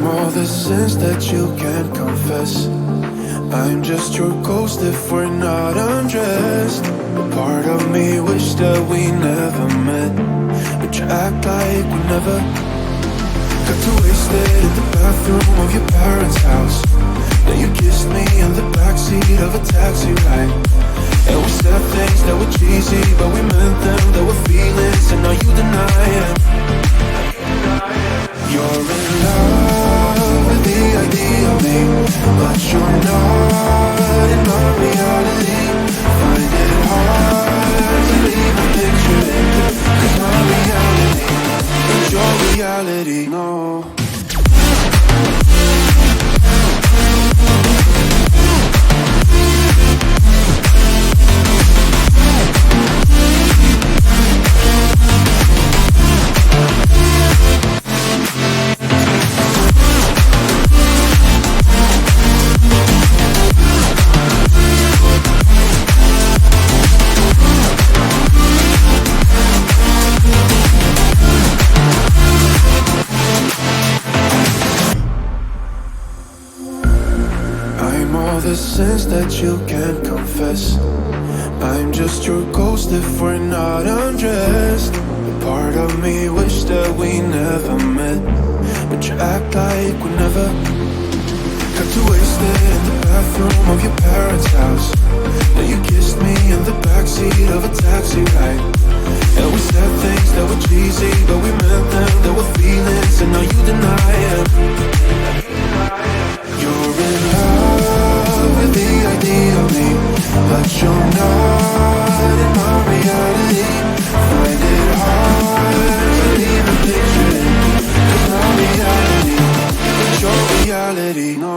I'm all the sins that you can't confess. I'm just your ghost if we're not undressed. A part of me wish that we never met, but you act like we never. Got too wasted in the bathroom of your parents' house. Then you kissed me in the backseat of a taxi ride. And we said things that were cheesy, but we meant them. There were feelings, and now you deny it. You're in love with the idea of me, but you're not in my reality. Find it hard to leave a picture in, 'cause my reality ain't your reality, no. The sins that you can't confess. I'm just your ghost if we're not undressed. A part of me wish that we never met, but you act like we never. Got too wasted in the bathroom of your parents' house. Then you kissed me in the backseat of a taxi ride. And we said things that were cheesy, but we meant them. There were feelings, and now you deny it. You're in love with the idea of me, but you're not in my reality. Find it hard to leave a picture in, 'cause my reality ain't your reality, no.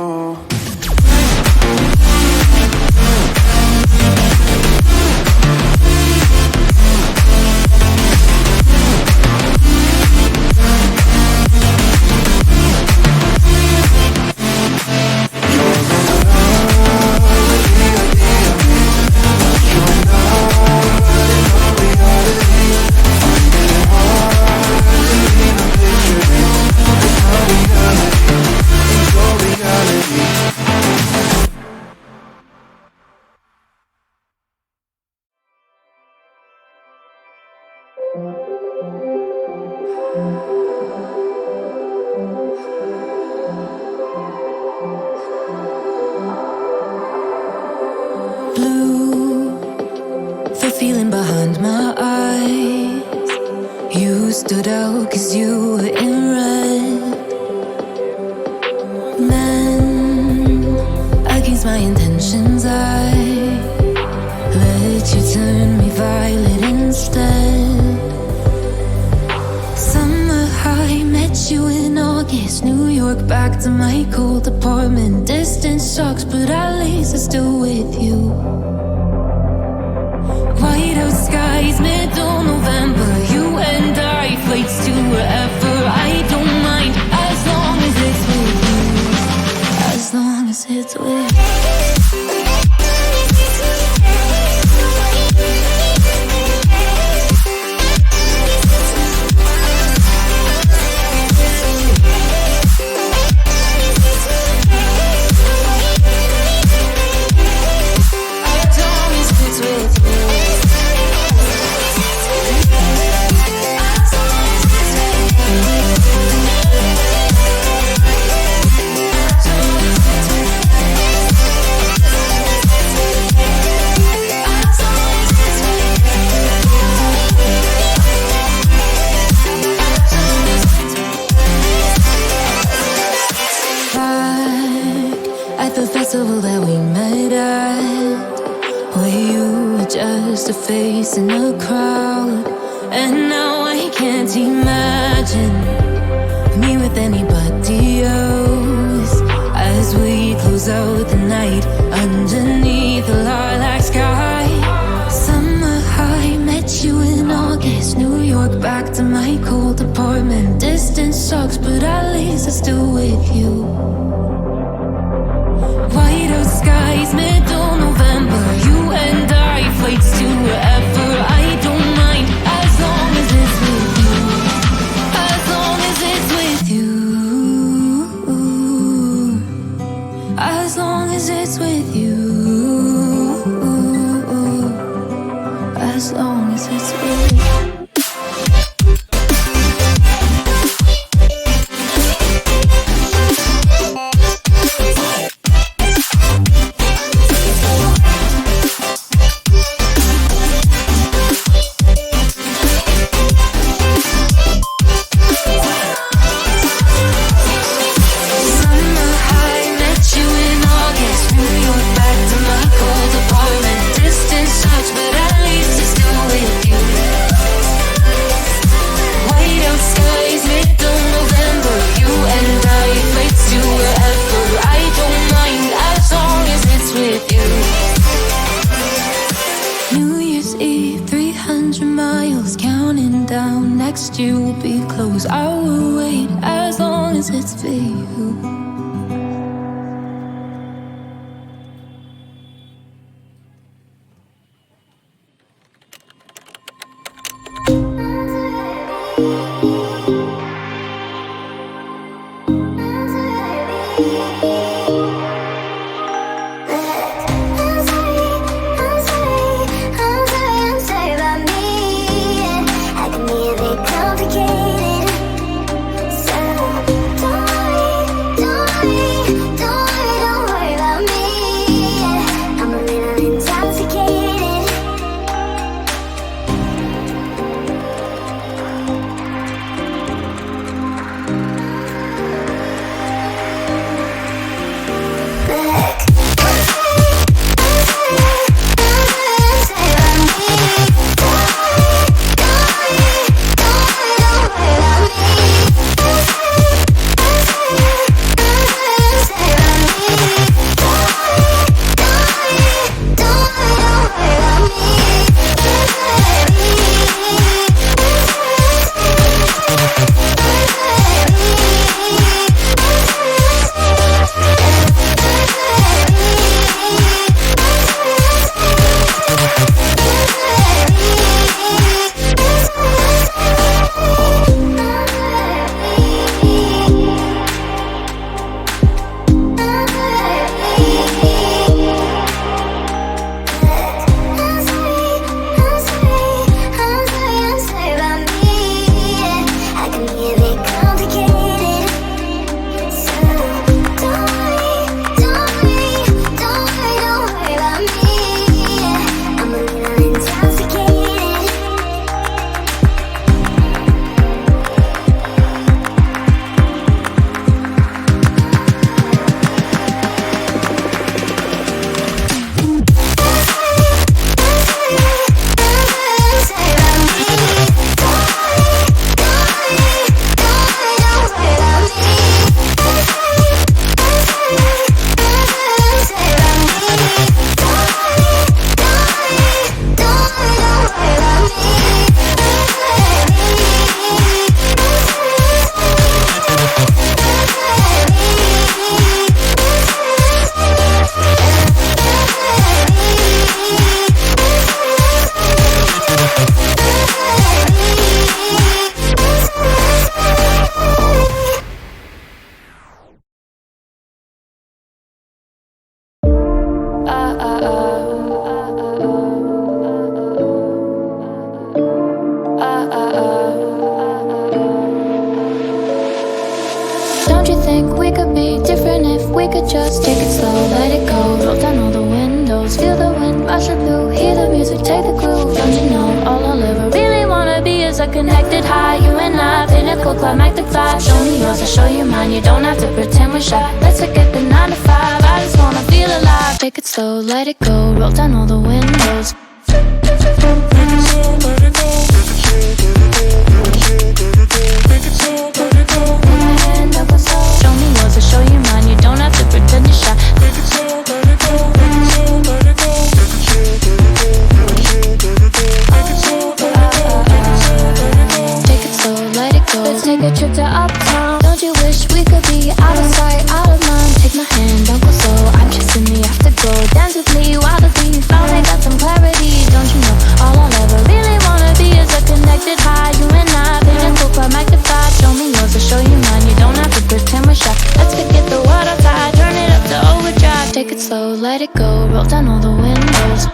Stood out 'cause you were in red. Man, against my intentions I let you turn me violet instead. Summer high, met you in August. New York, back to my cold apartment. Distance sucks, but at least I'm still with you. White out skies, middle November. You and I, flights to wherever. I don't mind, as long as it's with you. As long as it's with you. That we met at, where you were just a face in a crowd. And now I can't imagine me with anybody else. As we close out the night underneath the lilac sky. Summer high, met you in August. New York, back to my cold apartment. Distance sucks, but at least I'm still with you. White out skies, middle November. You and I, flights to wherever. I don't mind, as long as it's with you. As long as it's with you. as it's with you. As long as it's with you. You will be close. I will wait as long as it's for you. Don't you think we could be different if we could just take it slow, let it go, roll down all the windows, feel the wind rush it through, hear the music, take the groove. Don't you know all I'll ever really wanna be is a connected high, you and I, pinnacle climactic vibe. Show me yours, I'll show you mine, you don't have to pretend we're shy. Let's forget the 9 to 5, I just wanna feel alive. Take it slow, let it go, roll down all the windows. Show me yours, I'll show you mine, you don't have to pretend you're shy. Take it slow, let it go, take it slow, let it go. Take it slow, let it go. Let's take a trip to uptown. Don't you wish we could be out of sight, out of mind? Take my hand, don't go slow, I'm chasing the afterglow. Dance with me while the beat finally got some clarity. Don't you know all I'll ever really wanna be is a connected high. slow, let it go, roll down all the windows.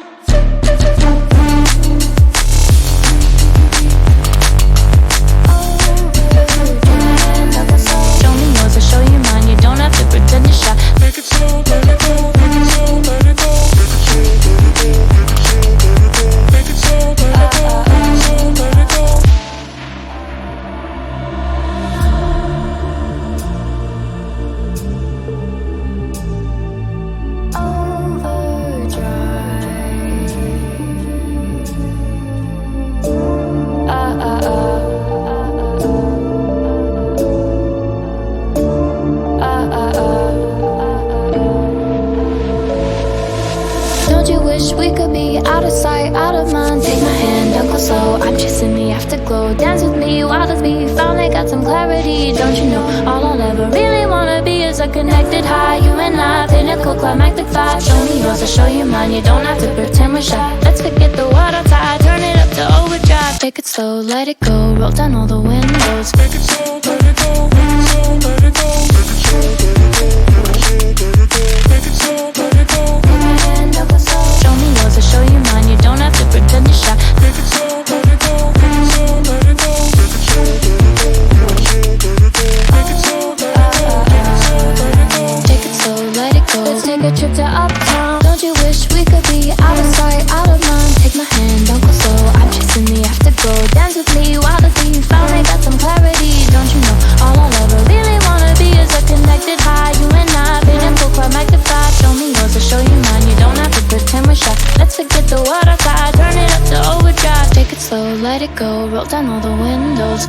Show me yours, I'll show you mine. You don't have to pretend you're shy. Make it slow, let it go, make it slow, let it go. Make it slow, let it go, make it slow, let it go. Don't you wish we could be out of sight, out of mind? Take my hand, don't go slow, I'm chasing the afterglow. Dance with me, wild as me, finally got some clarity. Don't you know, all I'll ever really wanna be is a connected high. You and I, pinnacle, climactic vibe. Show me yours, I'll show you mine. You don't have to pretend we're shy. Let's forget the world outside, turn it up to overdrive. Take it slow, let it go, roll down all the windows. Make it slow, let it go, make it slow, let it go. Make it slow, let it go, make it slow, let it go. Show me yours, I'll show you mine. You don't have to pretend you're shy. Make it slow, let it go, make it slow, let it go. Make it slow, make it slow, let it go. Take it slow, let it go. Let's take a trip to uptown. Don't you wish we could be out of sight, out of mind? Take my hand, don't go slow, I'm chasing the afterglow. Dance with me, wild as me, finally got some clarity. Don't you know, all I'll ever really wanna be is a connected high. You and I, pinnacle, climactic vibe. Show me yours, I'll show you mine. You don't have to pretend we're shy. Let's forget the world outside, turn it up to overdrive. Take it slow, let it go, roll down all the windows.